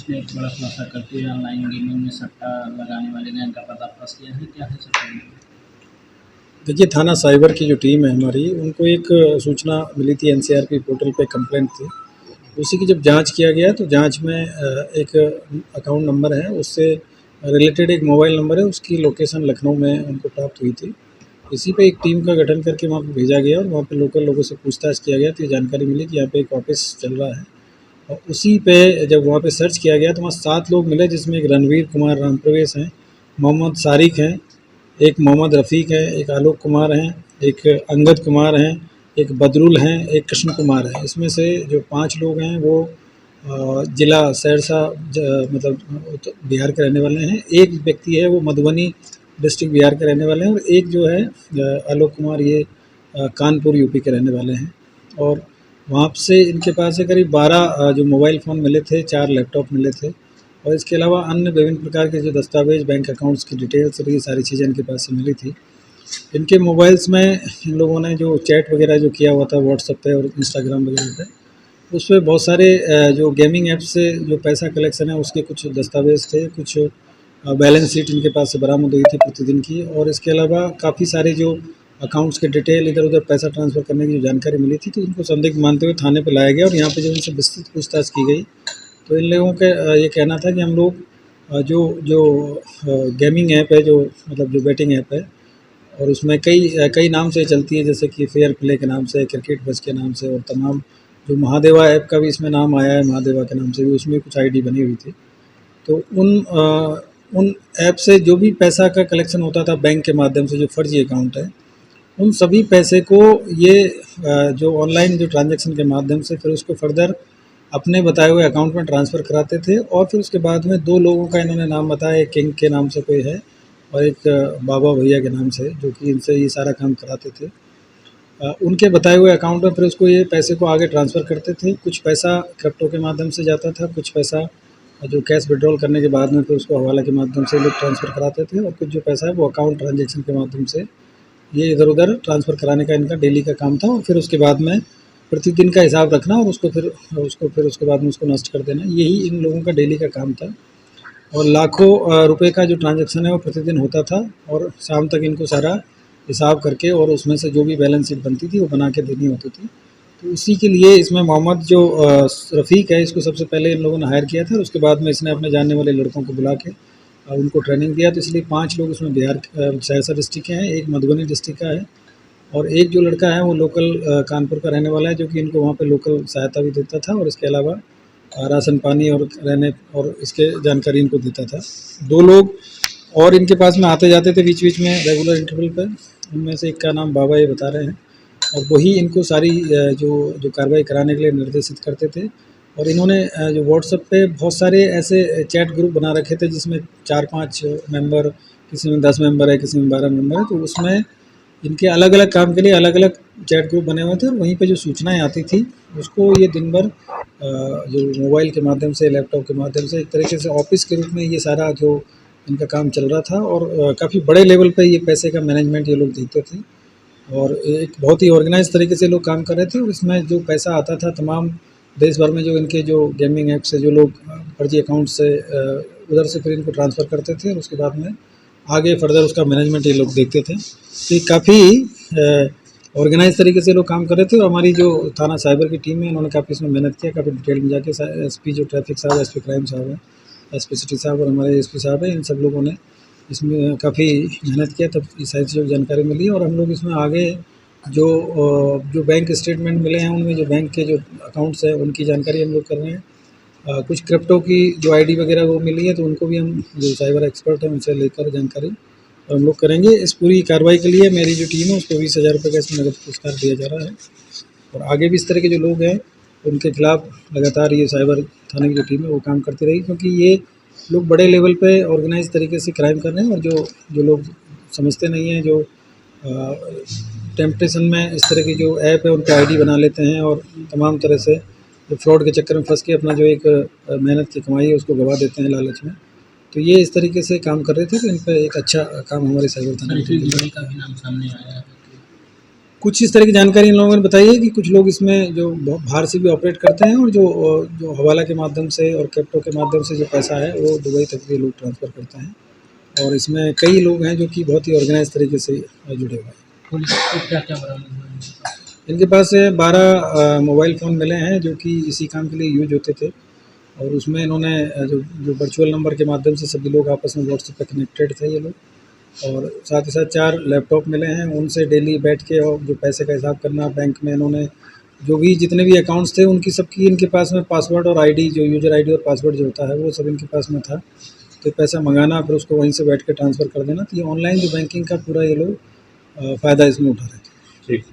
Police ने एक बड़ा खुलासा करते हुए ऑनलाइन गेमिंग में सट्टा लगाने वाले गैंग का पर्दाफाश किया है। क्या है सच्चाई? देखिए, थाना साइबर की जो टीम है हमारी, उनको एक सूचना मिली थी, एनसीआरपी पोर्टल पे कंप्लेंट थी। उसी की जब जांच किया गया तो जांच में एक अकाउंट नंबर है, उससे रिलेटेड एक मोबाइल नंबर है, उसकी लोकेशन लखनऊ में उनको प्राप्त हुई थी। इसी पे एक टीम का गठन करके वहाँ पे भेजा गया और वहाँ पे लोकल लोगों से पूछताछ किया गया तो ये जानकारी मिली कि यहाँ पे एक ऑफिस चल रहा है। और उसी पे जब वहाँ पे सर्च किया गया तो वहाँ 7 लोग मिले, जिसमें एक रणवीर कुमार राम प्रवेश हैं, मोहम्मद सारिक हैं, एक मोहम्मद रफ़ीक है, एक आलोक कुमार हैं, एक अंगद कुमार हैं, एक बदरुल हैं, एक कृष्ण कुमार है। इसमें से जो 5 लोग हैं वो ज़िला सहरसा मतलब बिहार के रहने वाले हैं। एक व्यक्ति है वो मधुबनी डिस्ट्रिक्ट बिहार के रहने वाले हैं और एक जो है आलोक कुमार, ये कानपुर यूपी के रहने वाले हैं। और वहाँ से इनके पास से करीब 12 जो मोबाइल फ़ोन मिले थे, 4 लैपटॉप मिले थे और इसके अलावा अन्य विभिन्न प्रकार के जो दस्तावेज़, बैंक अकाउंट्स की डिटेल्स और ये सारी चीज़ें इनके पास से मिली थी। इनके मोबाइल्स में इन लोगों ने जो चैट वगैरह जो किया हुआ था व्हाट्सएप पे और इंस्टाग्राम वगैरह पे, उसपे बहुत सारे जो गेमिंग ऐप से जो पैसा कलेक्शन है उसके कुछ दस्तावेज़ थे, कुछ बैलेंस शीट इनके पास से बरामद हुई थी प्रतिदिन की। और इसके अलावा काफ़ी सारे जो अकाउंट्स के डिटेल, इधर-उधर पैसा ट्रांसफ़र करने की जो जानकारी मिली थी, तो इनको संदिग्ध मानते हुए थाने पे लाया गया और यहाँ पे जब इनसे विस्तृत पूछताछ की गई, तो इन लोगों का ये कहना था कि हम लोग जो जो गेमिंग ऐप है, जो मतलब जो बेटिंग ऐप है और उसमें कई नाम से चलती है, जैसे कि फेयर प्ले के नाम से, क्रिकेट बज़ के नाम से और तमाम जो महादेवा ऐप का भी इसमें नाम आया है, महादेवा के नाम से भी उसमें कुछ आईडी बनी हुई थी। तो उन ऐप से जो भी पैसा का कलेक्शन होता था बैंक के माध्यम से, जो फर्जी अकाउंट है, उन सभी पैसे को ये जो ऑनलाइन जो ट्रांजैक्शन के माध्यम से फिर उसको फर्दर अपने बताए हुए अकाउंट में ट्रांसफ़र कराते थे। और फिर उसके बाद में 2 लोगों का इन्होंने नाम बताया, एक किंग के नाम से कोई है और एक बाबा भैया के नाम से, जो कि इनसे ये सारा काम कराते थे। उनके बताए हुए अकाउंट में फिर उसको ये पैसे को आगे ट्रांसफ़र करते थे। कुछ पैसा क्रिप्टो के माध्यम से जाता था, कुछ पैसा जो कैश विड्रॉल करने के बाद में फिर उसको हवाला के माध्यम से लोग ट्रांसफ़र कराते थे और कुछ जो पैसा है वो अकाउंट ट्रांजैक्शन के माध्यम से ये इधर-उधर ट्रांसफ़र कराने का इनका डेली का काम था। और फिर उसके बाद में प्रतिदिन का हिसाब रखना और उसको फिर उसके बाद में उसको नष्ट कर देना, यही इन लोगों का डेली का काम था। और लाखों रुपए का जो ट्रांजैक्शन है वो प्रतिदिन होता था और शाम तक इनको सारा हिसाब करके और उसमें से जो भी बैलेंस शीट बनती थी वो बना के देनी होती थी। तो उसी के लिए इसमें मोहम्मद जो रफ़ीक है, इसको सबसे पहले इन लोगों ने हायर किया था और उसके बाद में इसने अपने जानने वाले लड़कों को बुला के उनको ट्रेनिंग दिया। तो इसलिए 5 लोग इसमें बिहार सहरसा डिस्ट्रिक्ट के हैं, एक मधुबनी डिस्ट्रिक्ट का है और एक जो लड़का है वो लोकल कानपुर का रहने वाला है, जो कि इनको वहाँ पे लोकल सहायता भी देता था और इसके अलावा राशन पानी और रहने और इसके जानकारी इनको देता था। 2 लोग और इनके पास में आते जाते थे बीच-बीच में रेगुलर इंटरवल पे। उनमें से एक का नाम बाबा ये बता रहे हैं और वही इनको सारी जो कार्रवाई कराने के लिए निर्देशित करते थे। और इन्होंने जो व्हाट्सएप पे बहुत सारे ऐसे चैट ग्रुप बना रखे थे जिसमें 4-5 मेंबर, किसी में 10 मेंबर है, किसी में 12 मेंबर है। तो उसमें इनके अलग-अलग काम के लिए अलग-अलग चैट ग्रुप बने हुए थे और वहीं पे जो सूचनाएँ आती थी उसको ये दिन भर जो मोबाइल के माध्यम से, लैपटॉप के माध्यम से एक तरीके से ऑफ़िस के रूप में ये सारा जो इनका काम चल रहा था। और काफ़ी बड़े लेवल पे ये पैसे का मैनेजमेंट ये लोग देखते थे और एक बहुत ही ऑर्गेनाइज़ तरीके से लोग काम कर रहे थे। और इसमें जो पैसा आता था तमाम देश भर में, जो इनके जो गेमिंग ऐप से जो लोग फर्जी अकाउंट से उधर से फिर इनको ट्रांसफ़र करते थे और उसके बाद में आगे फर्दर उसका मैनेजमेंट ये लोग देखते थे। तो ये काफ़ी ऑर्गेनाइज़ तरीके से लोग काम कर रहे थे और हमारी जो थाना साइबर की टीम है उन्होंने काफ़ी इसमें मेहनत किया, काफ़ी डिटेल में जाके एसपी जो ट्रैफिक साहब, एसपी क्राइम साहब हैं, एसपी सिटी साहब और हमारे एसपी साहब हैं, इन सब लोगों ने इसमें काफ़ी मेहनत किया, तब ये सारी चीज़ों की जानकारी मिली। और हम लोग इसमें आगे जो बैंक स्टेटमेंट मिले हैं उनमें जो बैंक के जो अकाउंट्स हैं उनकी जानकारी हम लोग कर रहे हैं। कुछ क्रिप्टो की जो आईडी वगैरह वो मिली है तो उनको भी हम जो साइबर एक्सपर्ट हैं उनसे लेकर जानकारी और हम लोग करेंगे। इस पूरी कार्रवाई के लिए मेरी जो टीम है उसको 20,000 रुपये का इसमें नगद पुरस्कार दिया जा रहा है। और आगे भी इस तरह के जो लोग हैं उनके खिलाफ लगातार ये साइबर थाने की जो टीम है वो काम करती रहेगी, क्योंकि ये लोग बड़े लेवल पे ऑर्गेनाइज तरीके से क्राइम कर रहे हैं। और जो लोग समझते नहीं हैं, जो टेम्पटेशन में इस तरह की जो ऐप है उन पर आईडी बना लेते हैं और तमाम तरह से जो फ्रॉड के चक्कर में फंस के अपना जो एक मेहनत की कमाई है उसको गवा देते हैं लालच में। तो ये इस तरीके से काम कर रहे थे, तो इन पर एक अच्छा काम हमारे साइबर थाने की टीम का भी नाम सामने आया है। कुछ इस तरह की जानकारी इन लोगों ने बताई है कि कुछ लोग इसमें जो बाहर से भी ऑपरेट करते हैं और जो हवाला के माध्यम से और क्रिप्टो के माध्यम से जो पैसा है वो दुबई तक भी लोग ट्रांसफ़र करते हैं, और इसमें कई लोग हैं जो कि बहुत ही ऑर्गेनाइज तरीके से जुड़े हुए हैं। पुलिस को क्या क्या बरामद हुआ है इनके पास? इनके पास 12 मोबाइल फ़ोन मिले हैं जो कि इसी काम के लिए यूज होते थे, और उसमें इन्होंने जो जो वर्चुअल नंबर के माध्यम से सभी लोग आपस में व्हाट्सएप पे कनेक्टेड थे ये लोग, और साथ ही साथ 4 लैपटॉप मिले हैं, उनसे डेली बैठ के और जो पैसे का हिसाब करना बैंक में, इन्होंने जो भी जितने भी अकाउंट्स थे उनकी सबकी इनके पास में पासवर्ड और आईडी, जो यूज़र आईडी और पासवर्ड जो होता है वो सब इनके पास में था। तो पैसा मंगाना फिर उसको वहीं से बैठ के ट्रांसफ़र कर देना, तो ये ऑनलाइन जो बैंकिंग का पूरा ये लोग फ़ायदा इसमें उठा रहे थे। ठीक।